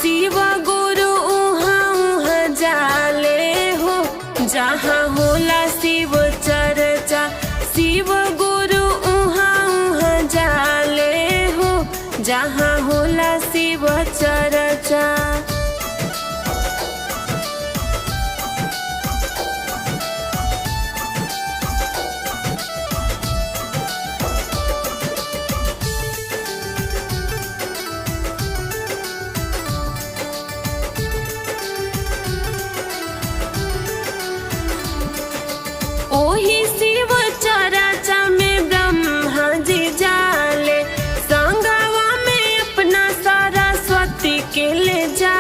शिव गुरु उहाँ उहाँ जाले हो, जहाँ होला शिव चर्चा। शिव गुरु उहाँ उहाँ जाले हो, जहाँ होला शिव चर्चा। ओही शिव चर्चा में ब्रह्मा जी जाले, संगवा में अपना सरस्वती के ले जा।